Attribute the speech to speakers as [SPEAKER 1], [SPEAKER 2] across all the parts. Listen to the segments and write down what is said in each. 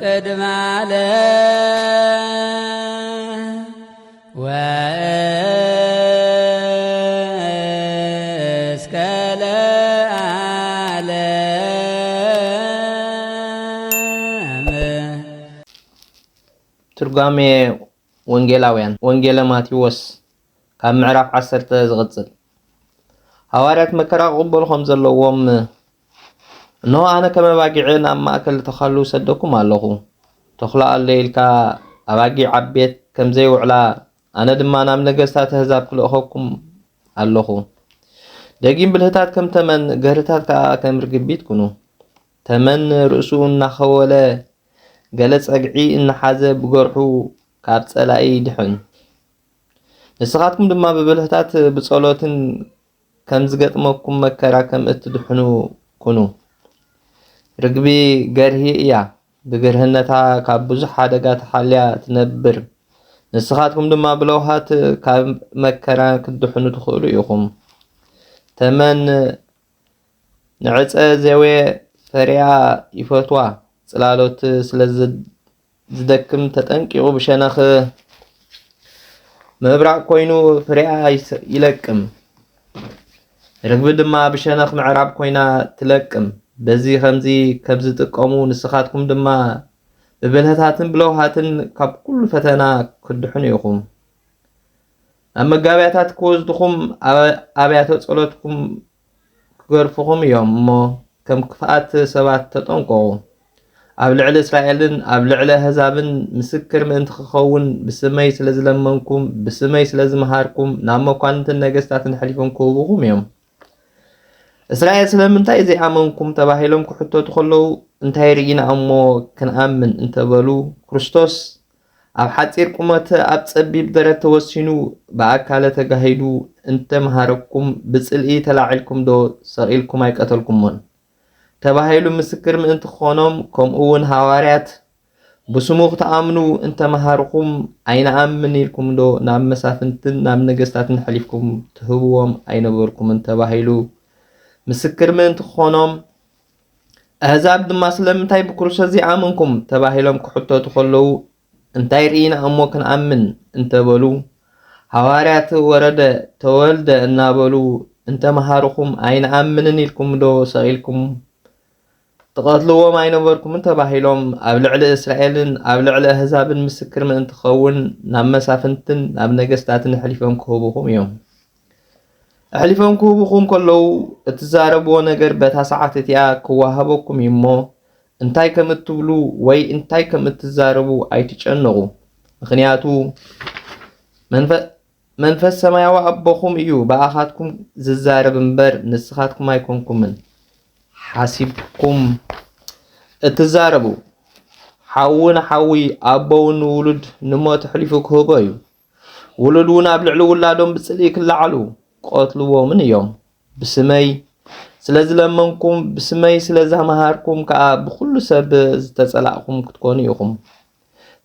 [SPEAKER 1] ቅድመ ዓለም ወእስከ ለዓለም።
[SPEAKER 2] ትርጓሜ ወንጌላውያን ወንጌለ ማቴዎስ ካብ ምዕራፍ 10 ዝቕጽል። ሐዋርያት መከራ ቅበልኩም ዘለዎም እነሆ ኣነ ከመ ባጊዕ ናብ ማእከል ተኻሉ ሰደኩም ኣለኹ። ተኽላ ኣለ ኢልካ ኣባጊዕ ዓቤት ከምዘይውዕላ ኣነ ድማ ናብ ነገስታት ኣሕዛብ ክልእኸኩም ኣለኹ። ደጊም ብልህታት ከም ተመን ገርታት ከዓ ከም ርግቢት ኩኑ። ተመን ርእሱ እናኸወለ ገለ ፀግዒ እናሓዘ ብገርሑ ካብ ጸላኢ ድሕን። ንስኻትኩም ድማ ብብልህታት ብጸሎትን ከም ዝገጥመኩም መከራ ከም እትድሕኑ ኩኑ። ርግቢ ገርሂ እያ፣ ብግርህነታ ካብ ብዙሕ ሓደጋ ተሓልያ ትነብር። ንስኻትኩም ድማ ብለውሃት ካብ መከራ ክትድሕኑ ትኽእሉ ኢኹም። ተመን ንዕፀ ዘዌ ፈርያ ይፈትዋ፣ ጽላሎት ስለ ዝደክም ተጠንቂቑ ብሸነኽ ምብራቅ ኮይኑ ፍርያ ይለቅም። ርግቢ ድማ ብሸነኽ ምዕራብ ኮይና ትለቅም። በዚ ከምዚ ዝጥቀሙ ንስኻትኩም ድማ ብብልህታትን ብለውሃትን ካብ ኩሉ ፈተና ክድሕኑ ኢኹም። ኣብ መጋብያታት ክወስድኹም ኣብያተ ጸሎትኩም ክገርፍኹም እዮም እሞ ከም ክፍኣት ሰባት ተጠንቀቑ። ኣብ ልዕሊ እስራኤልን ኣብ ልዕሊ ኣሕዛብን ምስክር ምእንቲ ክኸውን ብስመይ ስለ ዝለመንኩም ብስመይ ስለ ዝመሃርኩም ናብ መኳንንትን ነገስታትን ሓሊፎም ክህቡኹም እዮም። እስራኤል ስለምንታይ ዘይኣመንኩም ተባሂሎም ክሕተቱ ከለዉ እንታይ ርኢና እሞ ክንኣምን እንተበሉ ክርስቶስ ኣብ ሓፂር ቁመት ኣብ ጸቢብ ደረት ተወሲኑ ብኣካለ ተጋሂዱ እንተመሃረኩም ብጽልኢ ተላዒልኩም ዶ ሰቂልኩም ኣይቀተልኩሞን ተባሂሉ ምስክር ምእንቲ ክኾኖም ከምኡውን ሐዋርያት ብስሙ ክትኣምኑ እንተመሃርኩም ኣይንኣምን ኢልኩም ዶ ናብ መሳፍንትን ናብ ነገስታትን ሓሊፍኩም ትህብዎም ኣይነበርኩምን ተባሂሉ ምስክር ምእንቲ ክኾኖም ኣሕዛብ ድማ ስለምንታይ ብክርስቶስ ዘይኣመንኩም ተባሂሎም ክሕተቱ ከለዉ እንታይ ርኢና እሞ ክንኣምን እንተበሉ ሐዋርያት ወረደ ተወልደ እናበሉ እንተመሃርኩም ኣይንኣምንን ኢልኩም ዶ ሰቂልኩም ተቐትልዎም ኣይነበርኩምን ተባሂሎም ኣብ ልዕሊ እስራኤልን ኣብ ልዕሊ ኣሕዛብን ምስክር ምእንቲ ክኸውን ናብ መሳፍንትን ናብ ነገስታትን ሓሊፎም ክህቡኹም እዮም። ኣሕሊፎም ክህቡኹም ከለዉ እትዛረብዎ ነገር በታ ሰዓት እቲኣ ክዋሃበኩም እሞ እንታይ ከም እትብሉ ወይ እንታይ ከም እትዛረቡ ኣይትጨነቑ። ምክንያቱ መንፈስ ሰማያዊ ኣቦኹም እዩ ብኣኻትኩም ዝዛረብ እምበር ንስኻትኩም ኣይኮንኩምን ሓሲብኩም እትዛረቡ። ሓዊ ንሓዊ ኣቦውን ንውሉድ ንሞት ሕሊፉ ክህቦ እዩ። ውሉድ እውን ኣብ ልዕሊ ውላዶም ብጽልኢ ክለዓሉ ቆትልዎምን እዮም። ብስመይ ስለ ዝለመንኩም ብስመይ ስለ ዘመሃርኩም ከዓ ብኩሉ ሰብ ዝተጸላእኩም ክትኮኑ ኢኹም።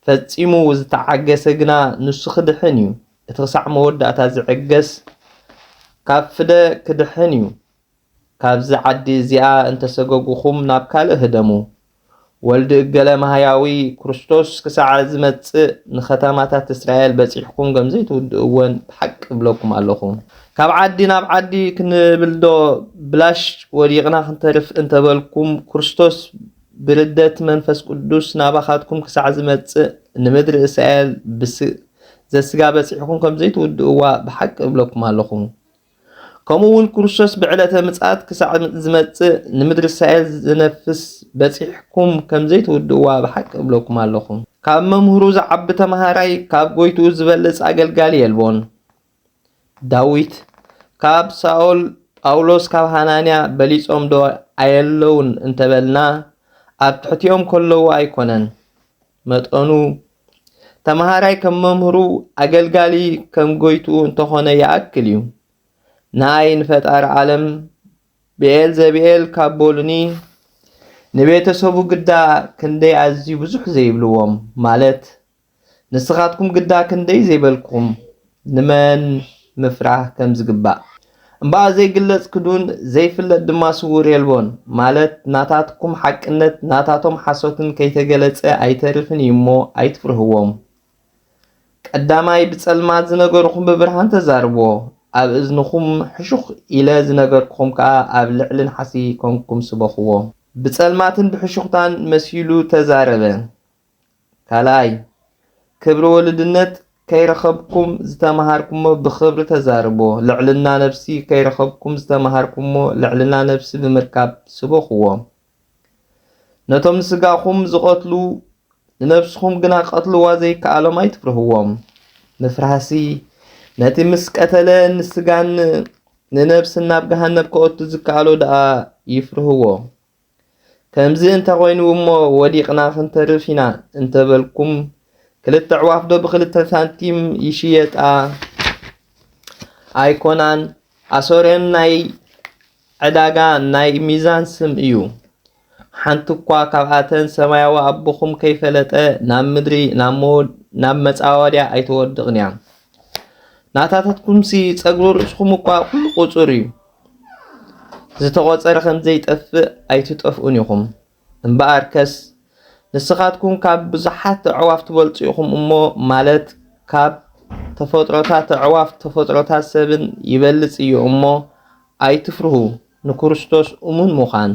[SPEAKER 2] ፈጺሙ ዝተዓገሰ ግና ንሱ ክድሕን እዩ። እቲ ክሳዕ መወዳእታ ዝዕገስ ካብ ፍደ ክድሕን እዩ። ካብዚ ዓዲ እዚኣ እንተሰገጉኹም ናብ ካልእ ህደሙ። ወልዲ እገለ ማህያዊ ክርስቶስ ክሳዕ ዝመጽእ ንኸተማታት እስራኤል በፂሕኩም ከም ዘይትውድእዎን ብሓቂ እብለኩም ኣለኹ። ካብ ዓዲ ናብ ዓዲ ክንብልዶ ብላሽ ወዲቕና ክንተርፍ እንተበልኩም ክርስቶስ ብርደት መንፈስ ቅዱስ ናባኻትኩም ክሳዕ ዝመጽእ ንምድሪ እስራኤል ዘስጋ በፂሕኩም ከም ዘይትውድእዋ ብሓቂ እብለኩም ኣለኹ። ከምኡውን ክርስቶስ ብዕለተ ምጽኣት ክሳዕ ዝመጽእ ንምድሪ እስራኤል ዝነፍስ በፂሕኩም ከም ዘይትውድእዋ ብሓቂ እብለኩም ኣለኹ። ካብ መምህሩ ዝዓቢ ተማሃራይ ካብ ጎይትኡ ዝበልጽ ኣገልጋሊ የልቦን። ዳዊት ካብ ሳኦል ጳውሎስ ካብ ሃናንያ በሊጾም ዶ ኣየለውን እንተበልና ኣብ ትሕቲኦም ከለዉ ኣይኮነን። መጠኑ ተማሃራይ ከም መምህሩ ኣገልጋሊ ከም ጎይትኡ እንተኾነ ይኣክል እዩ። ናይ ንፈጣሪ ዓለም ብኤልዘቤል ካብ ቦሉኒ ንቤተሰቡ ግዳ ክንደይ ኣዝዩ ብዙሕ ዘይብልዎም ማለት ንስኻትኩም ግዳ ክንደይ ዘይበልኩም ንመን ምፍራህ ከም ዝግባእ እምበኣ ዘይግለጽ ክዱን ዘይፍለጥ ድማ ስውር የልቦን ማለት ናታትኩም ሓቅነት ናታቶም ሓሶትን ከይተገለጸ ኣይተርፍን እዩ እሞ ኣይትፍርህዎም። ቀዳማይ ብጸልማት ዝነገርኩም ብብርሃን ተዛርብዎ ኣብ እዝንኩም ሕሹኽ ኢለ ዝነገርኩም ከዓ ኣብ ልዕልን ሓሲ ኮንኩም ስበኽዎ። ብጸልማትን ብሕሹኽታን መሲሉ ተዛረበ። ካልኣይ ክብሪ ወልድነት ከይረኸብኩም ዝተማሃርኩሞ ብኽብሪ ተዛርቦ ልዕልና ነፍሲ ከይረኸብኩም ዝተማሃርኩሞ ልዕልና ነፍሲ ብምርካብ ስበኽዎ። ነቶም ንስጋኹም ዝቐትሉ ንነፍስኹም ግና ቀትልዋ ዘይከኣሎም ኣይትፍርህዎም። ምፍራሲ ነቲ ምስ ቀተለ ንስጋን ንነፍስን ናብ ገሃነብ ከእቱ ዝከኣሎ ደኣ ይፍርህዎ። ከምዚ እንተኾይኑ እሞ ወዲቕና ክንተርፍ ኢና እንተበልኩም ክልተ ኣዕዋፍ ዶ ብክልተ ሳንቲም ይሽየጣ ኣይኮናን? ኣሶርዮን ናይ ዕዳጋ ናይ ሚዛን ስም እዩ። ሓንቲ እኳ ካብኣተን ሰማያዊ ኣቦኹም ከይፈለጠ ናብ ምድሪ ናብ መፃወድያ ኣይተወድቕን እያ። ናታታትኩምሲ ፀጉሪ ርእስኩም እኳ ኩሉ ቁፁር እዩ። ዝተቆፀረ ከም ዘይጠፍእ ኣይትጠፍኡን ኢኹም። እምበኣርከስ ንስኻትኩም ካብ ብዙሓት ኣዕዋፍ ትበልፁ ኢኹም እሞ ማለት ካብ ተፈጥሮታት ኣዕዋፍ ተፈጥሮታት ሰብን ይበልፅ እዩ እሞ ኣይትፍርሁ ንክርስቶስ እሙን ምዃን።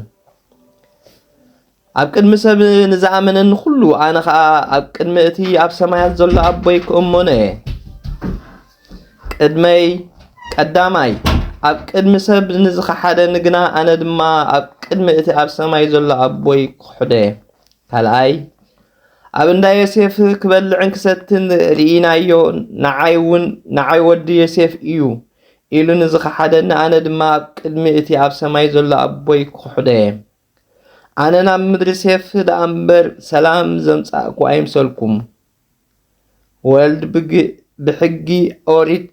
[SPEAKER 2] ኣብ ቅድሚ ሰብ ንዝኣመነኒ ኩሉ ኣነ ከዓ ኣብ ቅድሚ እቲ ኣብ ሰማያት ዘሎ ኣቦይ ክእመኖ እየ። ቀዳማይ ኣብ ቅድሚ ሰብ ንዝኸሓደኒ ግና ኣነ ድማ ኣብ ቅድሚ እቲ ኣብ ሰማይ ዘሎ ኣቦይ ክሕደ እየ። ካልኣይ ኣብ እንዳ ዮሴፍ ክበልዕን ክሰትን ርኢናዮ ንዓይ ወዲ ዮሴፍ እዩ ኢሉ ንዝኸሓደኒ ኣነ ድማ ኣብ ቅድሚ እቲ ኣብ ሰማይ ዘሎ ኣቦይ ክሕደ እየ። ኣነ ናብ ምድሪ ሴፍ ደኣ እምበር ሰላም ዘምጻእኩ ኣይምሰልኩም። ወልድ ብሕጊ ኦሪት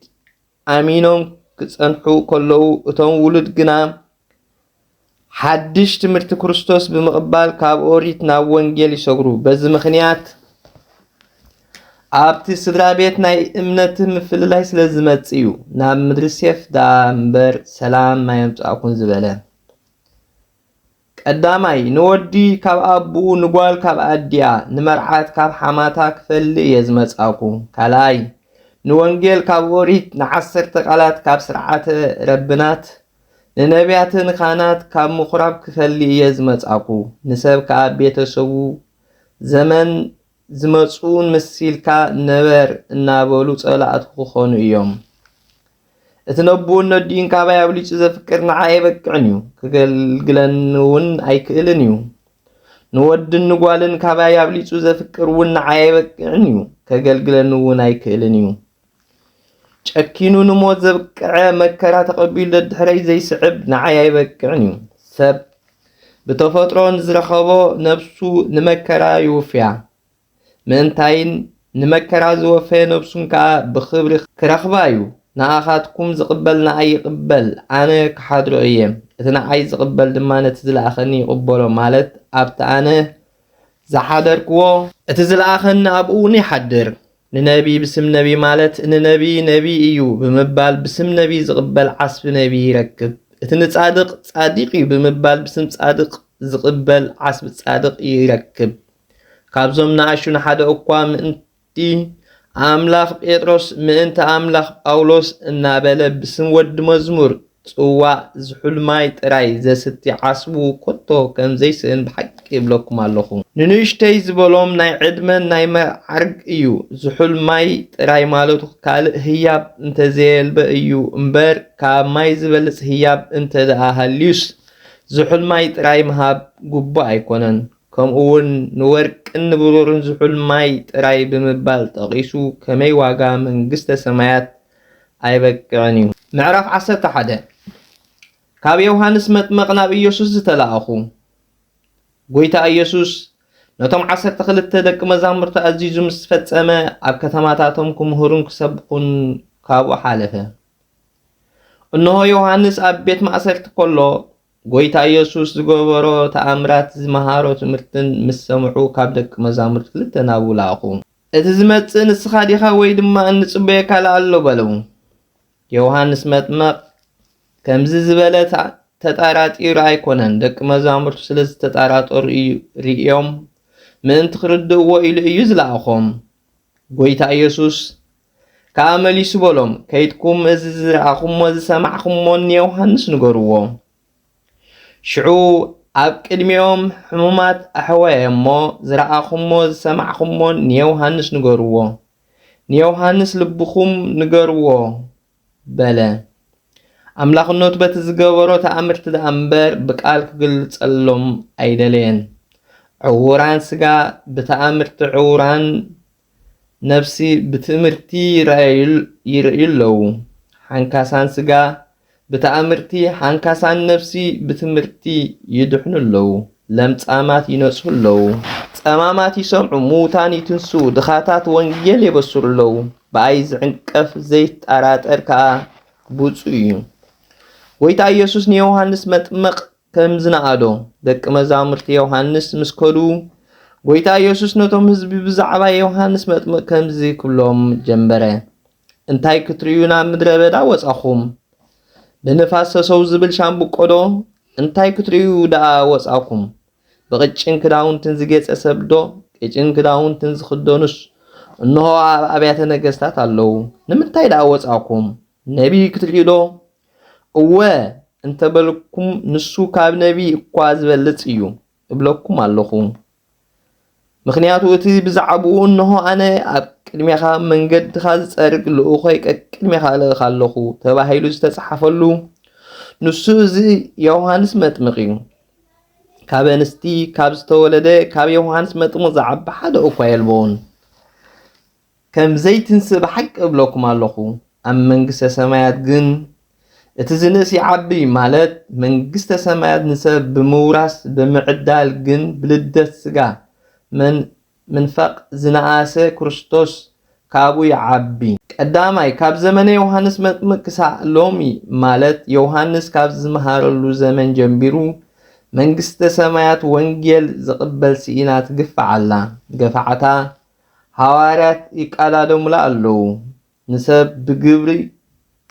[SPEAKER 2] ኣሚኖም ክጸንሑ ከለዉ እቶም ውሉድ ግና ሓድሽ ትምህርቲ ክርስቶስ ብምቕባል ካብ ኦሪት ናብ ወንጌል ይሰግሩ። በዚ ምኽንያት ኣብቲ ስድራ ቤት ናይ እምነት ምፍልላይ ስለ ዝመጽእ እዩ ናብ ምድሪ ሴፍ ደኣ እምበር ሰላም ማየምጻእኩን ዝበለ። ቀዳማይ ንወዲ ካብ ኣቡኡ ንጓል ካብ ኣዲያ ንመርዓት ካብ ሓማታ ክፈልእ እየ ዝመጻእኩ። ካልኣይ ንወንጌል ካብ ኦሪት ን10 ቃላት ካብ ስርዓተ ረብናት ንነቢያትን ካህናት ካብ ምኹራብ ክፈልእ እየ ዝመጻእኩ። ንሰብ ከዓ ቤተሰቡ ዘመን ዝመጹን መሲልካ ነበረ እናበሉ ጸላእት ክኾኑ እዮም። እቲ ነብኡን ነዲን ካባይ ኣብሊፁ ዘፍቅር ንዓይ ኣይበቅዕን እዩ ክገልግለኒ እውን ኣይክእልን እዩ። ንወድን ንጓልን ካባይ ኣብሊፁ ዘፍቅር እውን ንዓይ ኣይበቅዕን እዩ ከገልግለኒ እውን ኣይክእልን እዩ። ጨኪኑ ንሞት ዘብቅዐ መከራ ተቐቢሉ ደድሕረይ ዘይስዕብ ንዓይ ኣይበቅዕን እዩ። ሰብ ብተፈጥሮ ንዝረኸቦ ነብሱ ንመከራ ይውፍያ። ምእንታይን ንመከራ ዝወፈየ ነብሱን ከዓ ብክብሪ ክረኽባ እዩ። ንኣኻትኩም ዝቕበል ንዓይ ይቕበል ኣነ ክሓድሮ እየ። እቲ ንዓይ ዝቕበል ድማ ነቲ ዝለኣኸኒ ይቕበሎ ማለት ኣብቲ ኣነ ዝሓደርክዎ እቲ ዝለኣኸኒ ኣብኡ ይሓድር። ንነቢ ብስም ነቢ ማለት ንነቢ ነቢ እዩ ብምባል ብስም ነቢ ዝቕበል ዓስቢ ነቢ ይረክብ። እቲ ንጻድቕ ጻዲቕ እዩ ብምባል ብስም ጻድቕ ዝቕበል ዓስቢ ጻድቕ ይረክብ። ካብዞም ንኣሹ ንሓደ እኳ ምእንቲ ኣምላኽ ጴጥሮስ ምእንቲ ኣምላኽ ጳውሎስ እናበለ ብስም ወዲ መዝሙር ጽዋዕ ዝሑልማይ ጥራይ ዘስቲ ዓስቡ ኮቶ ከም ዘይስእን ብሓቂ ይብለኩም ኣለኹ። ንንእሽተይ ዝበሎም ናይ ዕድመን ናይ መዓርግ እዩ። ዝሑልማይ ጥራይ ማለቱ ካልእ ህያብ እንተዘየልበ እዩ እምበር ካብ ማይ ዝበልፅ ህያብ እንተ ደኣ ሃልዩስ ዝሑልማይ ጥራይ ምሃብ ጉቡእ ኣይኮነን። ከምኡውን ንወርቅን ንብሩርን ዝሑልማይ ጥራይ ብምባል ጠቒሱ ከመይ ዋጋ መንግስተ ሰማያት ኣይበቅዕን እዩ። ምዕራፍ 11 ካብ ዮሃንስ መጥመቕ ናብ ኢየሱስ ዝተላኣኹ። ጎይታ ኢየሱስ ነቶም 12 ደቂ መዛሙርቱ ኣዚዙ ምስ ፈጸመ ኣብ ከተማታቶም ክምህሩን ክሰብኩን ካብኡ ሓለፈ። እነሆ ዮሃንስ ኣብ ቤት ማእሰርቲ ከሎ ጎይታ ኢየሱስ ዝገበሮ ተኣምራት ዝመሃሮ ትምህርትን ምስ ሰምዑ ካብ ደቂ መዛሙርቱ ክልተ ናብኡ ለኣኹ። እቲ ዝመጽእ ንስኻ ዲኻ ወይ ድማ እንጽበየካ ኣሎ በለው። ዮሃንስ መጥመቕ ከምዚ ዝበለ ተጣራጢሩ ኣይኮነን። ደቂ መዛሙርቱ ስለ ዝተጣራጠሩ ርእዮም ምእንቲ ክርድእዎ ኢሉ እዩ ዝለኣኾም። ጎይታ ኢየሱስ ከዓ መሊሱ በሎም ከይድኩም እዚ ዝረኣኹሞ ዝሰማዕኹሞን ንዮሃንስ ንገርዎ። ሽዑ ኣብ ቅድሚኦም ሕሙማት ኣሕወየ እሞ ዝረኣኹሞ ዝሰማዕኹሞን ንዮሃንስ ንገርዎ። ንዮሃንስ ልብኹም ንገርዎ በለ። ኣምላኽነቱ በቲ ዝገበሮ ተኣምርቲ ደኣ እምበር ብቃል ክግልፀሎም ኣይደለየን። ዕውራን ስጋ ብተኣምርቲ ዕውራን ነፍሲ ብትእምርቲ ይርእዩ ኣለዉ። ሓንካሳን ስጋ ብተኣምርቲ ሓንካሳን ነፍሲ ብትምህርቲ ይድሕኑ ኣለዉ። ለምጻማት ይነጽሁ ኣለዉ። ጸማማት ይሰምዑ፣ ሙታን ይትንሱ፣ ድኻታት ወንጌል የበስሩ ኣለዉ። ብኣይ ዝዕንቀፍ ዘይጠራጠር ከዓ ብፁዕ እዩ። ጎይታ ኢየሱስ ንዮሃንስ መጥመቕ ከም ዝነኣዶ ደቂ መዛሙርቲ ዮሃንስ ምስ ከዱ ጎይታ ኢየሱስ ነቶም ህዝቢ ብዛዕባ ዮሃንስ መጥምቕ ከምዚ ክብሎም ጀመረ። እንታይ ክትርእዩ ናብ ምድረ በዳ ወጻኹም? ብንፋስ ሰሰው ዝብል ሻምብቆ ዶ? እንታይ ክትርእዩ ደኣ ወጻኹም? ብቕጭን ክዳውንትን ዝጌጸ ሰብ ዶ? ቅጭን ክዳውንትን ዝኽደኑስ እንሆ ኣብ ኣብያተ ነገሥታት ኣለዉ። ንምንታይ ደኣ ወጻኹም? ነቢይ ክትርእዩ ዶ? እወ እንተበልኩም ንሱ ካብ ነቢይ እኳ ዝበልጽ እዩ እብለኩም ኣለኹ። ምክንያቱ እቲ ብዛዕባኡ እንሆ ኣነ ኣብ ቅድሜኻ መንገድኻ ዝጸርግ ልኡኸይ ቅድሜኻ እልእኽ ኣለኹ ተባሂሉ ዝተጻሕፈሉ ንሱ እዚ ዮሃንስ መጥምቕ እዩ። ካብ ኣንስቲ ካብ ዝተወለደ ካብ ዮሃንስ መጥምቕ ዝዓቢ ሓደ እኳ የልቦን። ከም ዘይትንስእ ብሓቂ እብለኩም ኣለኹ። ኣብ መንግስተ ሰማያት ግን እቲ ዝንእስ ይዓቢ ማለት መንግስተ ሰማያት ንሰብ ብምውራስ ብምዕዳል ግን ብልደት ስጋ መንፈቅ ዝነኣሰ ክርስቶስ ካብኡ ይዓቢ። ቀዳማይ ካብ ዘመነ ዮሃንስ መጥምቅ ክሳዕ ሎሚ ማለት ዮሃንስ ካብ ዝመሃረሉ ዘመን ጀምቢሩ መንግስተ ሰማያት ወንጌል ዝቕበል ሲኢና ትግፋዕ ኣላ። ገፋዕታ ሐዋርያት ይቃላደሙላ ኣለዉ። ንሰብ ብግብሪ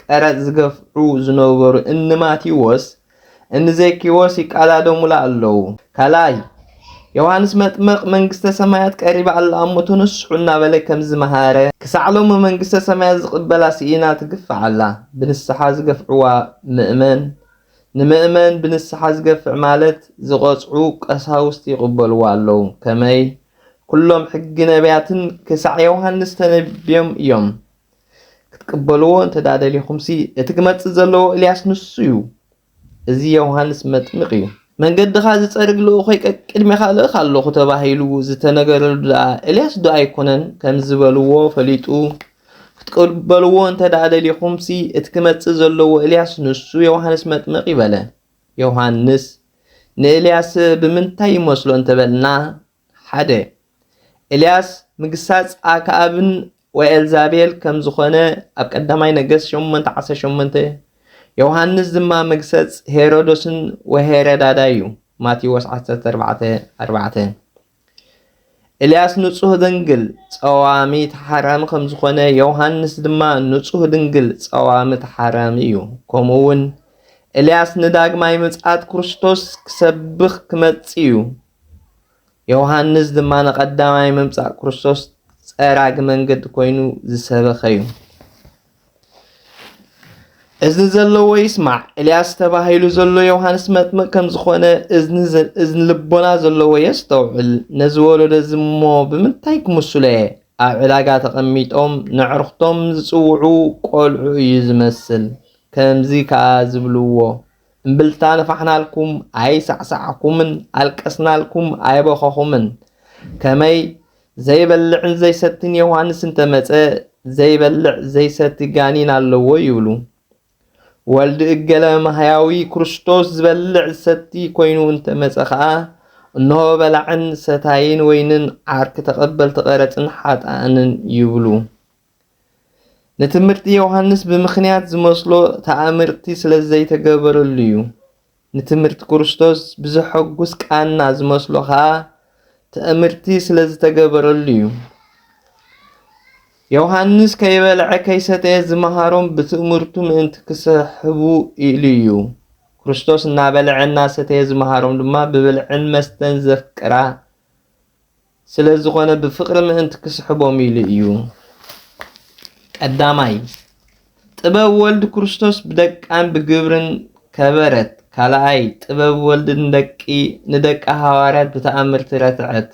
[SPEAKER 2] ቀረጽ ዝገፍዑ ዝነበሩ እኒ ማቴዎስ እኒ ዘኬዎስ ይቃላደሙላ ኣለዉ። ካልኣይ ዮሃንስ መጥምቕ መንግስተ ሰማያት ቀሪባ ኣላ እሞ ተነስሑ እናበለ ከም ዝመሃረ ክሳዕ ሎሚ መንግስተ ሰማያት ዝቕበላ ሲኢና ትግፋዕ ኣላ። ብንስሓ ዝገፍዕዋ ምእመን ንምእመን ብንስሓ ዝገፍዕ ማለት ዝቐጽዑ ቀሳውስቲ ይቕበልዋ ኣለዉ። ከመይ ኩሎም ሕጊ ነቢያትን ክሳዕ ዮሃንስ ተነቢዮም እዮም። ክትቅበልዎ እንተዳደሊኹምሲ እቲ ክመጽእ ዘለዎ ኤልያስ ንሱ እዩ። እዚ ዮሃንስ መጥምቕ እዩ። መንገድኻ ዝጸርግ ልኡኸይ ቅድሜኻ እልእኽ ኣለኹ ተባሂሉ ዝተነገረሉ ደኣ ኤልያስ ዶ ኣይኮነን? ከም ዝበልዎ ፈሊጡ ክትቅበልዎ እንተዳደሊኹምሲ እቲ ክመጽእ ዘለዎ ኤልያስ ንሱ ዮሃንስ መጥምቕ ይበለ። ዮሃንስ ንኤልያስ ብምንታይ ይመስሎ እንተበልና፣ ሓደ ኤልያስ ምግሳጽ ኣክዓብን ወኤልዛቤል ከም ዝኾነ ኣብ ቀዳማይ ነገሥት 8:18 ዮሃንስ ድማ መግሰጽ ሄሮዶስን ወሄሮዳዳ እዩ። ማቴዎስ 14:4 ኤልያስ ንጹህ ድንግል ጸዋሚ ተሓራሚ ከም ዝኾነ ዮሃንስ ድማ ንጹህ ድንግል ጸዋሚ ተሓራሚ እዩ። ከምኡውን ኤልያስ ንዳግማይ ምጽኣት ክርስቶስ ክሰብኽ ክመጽእ እዩ። ዮሃንስ ድማ ንቐዳማይ ምምጻእ ክርስቶስ ጸራጊ መንገዲ ኮይኑ ዝሰበኸ እዩ። እዝኒ ዘለዎ ይስማዕ። ኤልያስ ተባሂሉ ዘሎ ዮሃንስ መጥምቕ ከም ዝኾነ እዝኒ ልቦና ዘለዎ የስተውዕል። ነዚ ወለዶ ዝሞ ብምንታይ ክምስሎ እየ? ኣብ ዕዳጋ ተቐሚጦም ንዕርኽቶም ዝጽውዑ ቆልዑ እዩ ዝመስል። ከምዚ ከዓ ዝብልዎ እምብልታ ንፋሕናልኩም ኣይሳዕሳዕኩምን ኣልቀስናልኩም ኣይበኸኹምን። ከመይ ዘይበልዕን ዘይሰትን ዮሃንስ እንተመጸ ዘይበልዕ ዘይሰቲ ጋኒን ኣለዎ ይብሉ። ወልዲ እገለ ማህያዊ ክርስቶስ ዝበልዕ ዝሰቲ ኮይኑ እንተመጸ ከዓ እንሆ በላዕን ሰታይን ወይንን ዓርኪ ተቐበልቲ ቀረፅን ሓጣንን ይብሉ። ንትምህርቲ ዮሃንስ ብምኽንያት ዝመስሎ ተኣምርቲ ስለ ዘይተገበረሉ እዩ። ንትምህርቲ ክርስቶስ ብዘሐጉስ ቃና ዝመስሎ ከዓ ተኣምርቲ ስለ ዝተገበረሉ እዩ። ዮሐንስ ከይበልዐ ከይሰተየ ዝመሃሮም ብትእምርቱ ምእንቲ ክሰሕቡ ኢሉ እዩ። ክርስቶስ እናበልዐ እናሰተየ ዝመሃሮም ድማ ብብልዕን መስተን ዘፍቅራ ስለ ዝኾነ ብፍቅሪ ምእንቲ ክስሕቦም ኢሉ እዩ። ቀዳማይ ጥበብ ወልድ ክርስቶስ ብደቃን ብግብርን ከበረት። ካልኣይ ጥበብ ወልድ ንደቂ ሃዋርያት ብተኣምርቲ ረትዐት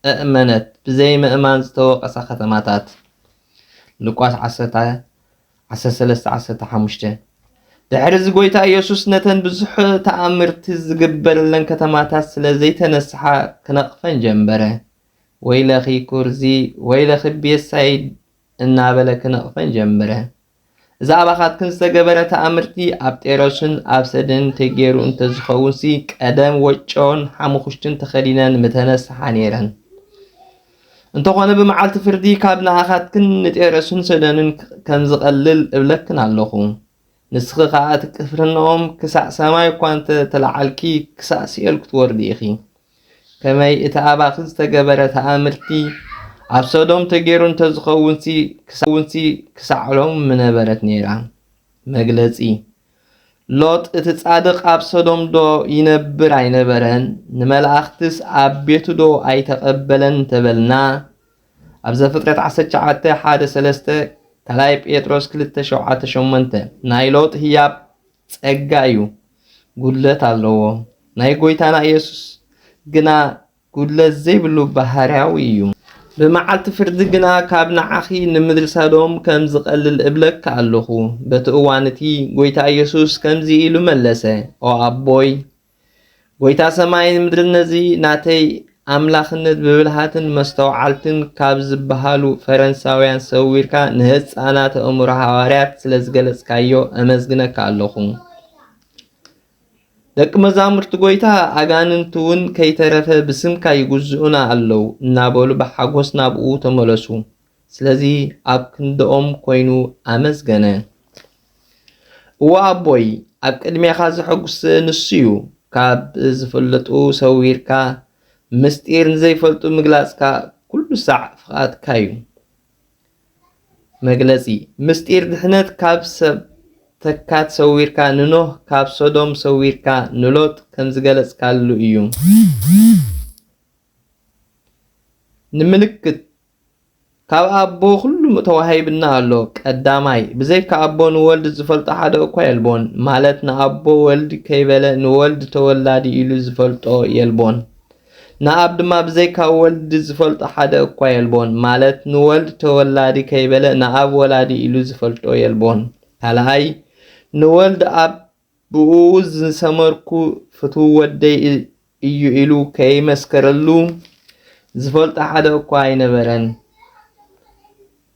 [SPEAKER 2] እእመነት ብዘይ ምእማን ዝተወቀሳ ከተማታት ሉቃስ 13:15 ድሕሪ እዚ ጎይታ ኢየሱስ ነተን ብዙሕ ተኣምርቲ ዝግበረለን ከተማታት ስለ ዘይተነስሓ ክነቕፈን ጀመረ። ወይለኺ ኩርዚ ወይለኺ ቤሳይ እናበለ ክነቕፈን ጀመረ። እዛ ኣባኻትክን ዝተገበረ ተኣምርቲ ኣብ ጤሮስን ኣብ ሰደን ተገይሩ እንተዝኸውንሲ ቀደም ወጮን ሓሙኽሽትን ተኸዲነን ምተነስሓ ነይረን። እንተኾነ ብመዓልቲ ፍርዲ ካብ ንኣኻትክን ንጤሮስን ሰደንን ከም ዝቐልል እብለክን ኣለኹ። ንስኺ ከዓ ትቅፍርንኦም ክሳዕ ሰማይ እኳ እንተተላዓልኪ ክሳዕ ሲኦል ክትወርዲ ኢኺ። ከመይ እቲ ኣባኺ ዝተገበረ ተኣምርቲ ኣብ ሶዶም ተገይሩ እንተዝኸውንሲ ክሳዕ ሎም ምነበረት ነይራ። መግለጺ ሎጥ እቲ ጻድቕ ኣብ ሶዶም ዶ ይነብር ኣይነበረን? ንመላእኽትስ ኣብ ቤቱ ዶ ኣይተቐበለን እንተበልና ኣብ ዘፍጥረት 19:1-3 ካልኣይ ጴጥሮስ 2:7-8 ናይ ሎጥ ህያብ ጸጋ እዩ፣ ጉድለት ኣለዎ። ናይ ጎይታና ኢየሱስ ግና ጉድለት ዘይብሉ ባህርያዊ እዩ። ብመዓልቲ ፍርዲ ግና ካብ ንዓኺ ንምድሪ ሰዶም ከም ዝቐልል እብለካ ኣለኹ። በቲ እዋን እቲ ጎይታ ኢየሱስ ከምዚ ኢሉ መለሰ፣ ኦ ኣቦይ ጎይታ ሰማይን ምድርን ነዚ ናተይ ኣምላኽነት ብብልሃትን መስተውዓልትን ካብ ዝበሃሉ ፈረንሳውያን ሰዊርካ ንህፃናት ኣእምሮ ሃዋርያት ስለ ዝገለጽካዮ ኣመስግነካ ኣለኹ። ደቂ መዛሙርቲ ጎይታ ኣጋንንት እውን ከይተረፈ ብስምካ ይጉዝኡና ኣለው እናበሉ ብሓጎስ ናብኡ ተመለሱ። ስለዚ ኣብ ክንደኦም ኮይኑ ኣመስገነ። እዋ ኣቦይ ኣብ ቅድሜኻ ዘሐጉስ ንሱ እዩ። ካብ ዝፍለጡ ሰዊርካ ምስጢር ንዘይፈልጡ ምግላጽካ ኩሉ ሳዕ ፍቓድካ እዩ። መግለጺ ምስጢር ድሕነት ካብ ሰብ ተካት ሰዊርካ ንኖህ ካብ ሶዶም ሰዊርካ ንሎጥ ከም ዝገለጽካሉ እዩ። ንምልክት ካብ ኣቦ ኩሉ ተዋሂብና ኣሎ። ቀዳማይ ብዘይካ ኣቦ ንወልድ ዝፈልጦ ሓደ እኳ የልቦን። ማለት ንኣቦ ወልድ ከይበለ ንወልድ ተወላዲ ኢሉ ዝፈልጦ የልቦን። ንኣብ ድማ ብዘይካ ወልድ ዝፈልጦ ሓደ እኳ የልቦን። ማለት ንወልድ ተወላዲ ከይበለ ንኣብ ወላዲ ኢሉ ዝፈልጦ የልቦን። ካልኣይ ንወልድ ኣብ ብኡ ዝሰመርኩ ፍትው ወደይ እዩ ኢሉ ከይመስከረሉ ዝፈልጦ ሓደ እኳ ኣይነበረን።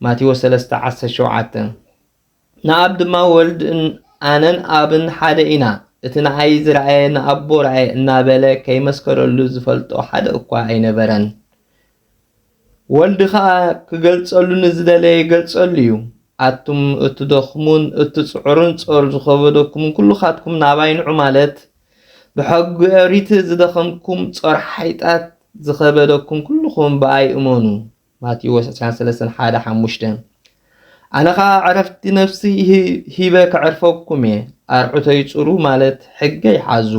[SPEAKER 2] ማቴዎስ 3:17 ንኣብ ድማ ወልድ ኣነን ኣብን ሓደ ኢና እቲ ንዓይ ዝረኣየ ንኣቦ ረኣየ እናበለ ከይመስከረሉ ዝፈልጦ ሓደ እኳ ኣይነበረን። ወልዲ ከዓ ክገልጸሉ ንዝደለየ ይገልጸሉ እዩ። ኣቱም እትደኽሙን እትጽዕሩን ጾር ዝኸበደኩም ኩሉኻትኩም ናባይ ንዑ ማለት ብሕጊ ኦሪት ዝደኸምኩም ጾር ሓይጣት ዝኸበደኩም ኩልኹም ብኣይ እመኑ። ማቴዎስ 23:1-5 ኣነ ከዓ ዕረፍቲ ነፍሲ ሂበ ክዕርፈኩም እየ። ኣርዑተይ ጽሩ ማለት ሕገ ይሓዙ።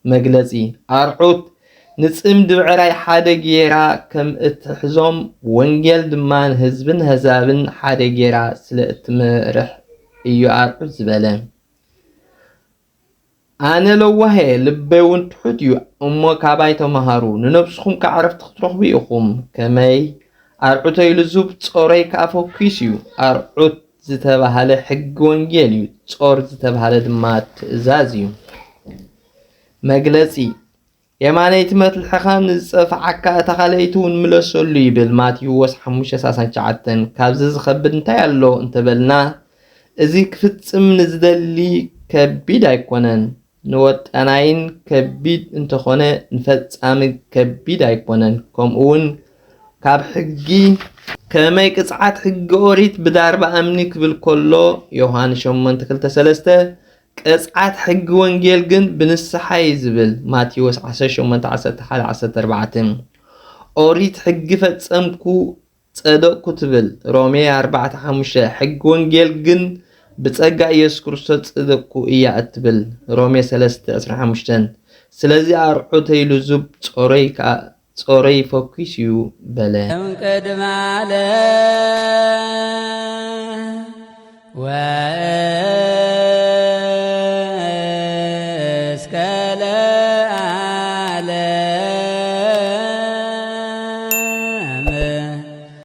[SPEAKER 2] መግለጺ ኣርዑት ንጽምዲ ብዕራይ ሓደ ጌራ ከም እትሕዞም ወንጌል ድማ ንህዝብን ህዛብን ሓደ ጌራ ስለ እትምርሕ እዩ ኣርዑት ዝበለ። ኣነ ለዋሄ ልበይ እውን ትሑት እዩ እሞ ካባይ ተመሃሩ ንነብስኩም ከዓረፍቲ ክትረኽቡ ኢኹም። ከመይ ኣርዑተይ ልዙብ ጾረይ ከኣፈኪስ እዩ። ኣርዑት ዝተባሃለ ሕጊ ወንጌል እዩ፣ ጾር ዝተባሃለ ድማ ትእዛዝ እዩ። መግለጺ የማነይቲ መትልሕኻ ንዝጸፍዓካ እታ ካልአይቲ እውን ምለሰሉ ይብል። ማቴዎስ 5:39 ካብዚ ዝኸብድ እንታይ ኣሎ እንተበልና እዚ ክፍጽም ንዝደሊ ከቢድ ኣይኮነን። ንወጠናይን ከቢድ እንተኾነ ንፈጻሚ ከቢድ ኣይኮነን። ከምኡውን ካብ ሕጊ ከመይ ቅጽዓት ሕጊ ኦሪት ብዳርባ ኣምኒ ክብል ከሎ ዮሐንስ 8:2-3 ቅጽዓት ሕጊ ወንጌል ግን ብንስሓ ዝብል ማቴዎስ 18:11-14 ኦሪት ሕጊ ፈጸምኩ ጸደቅኩ ትብል ሮሜ 4:5 ሕጊ ወንጌል ግን ብጸጋ ኢየሱስ ክርስቶስ ጸደቅኩ እያ እትብል ሮሜ 3:15 ስለዚ አርዑ ተይሉ ዙብ ጾረይ ፎኪስ እዩ በለ
[SPEAKER 1] ቅድመ ዓለም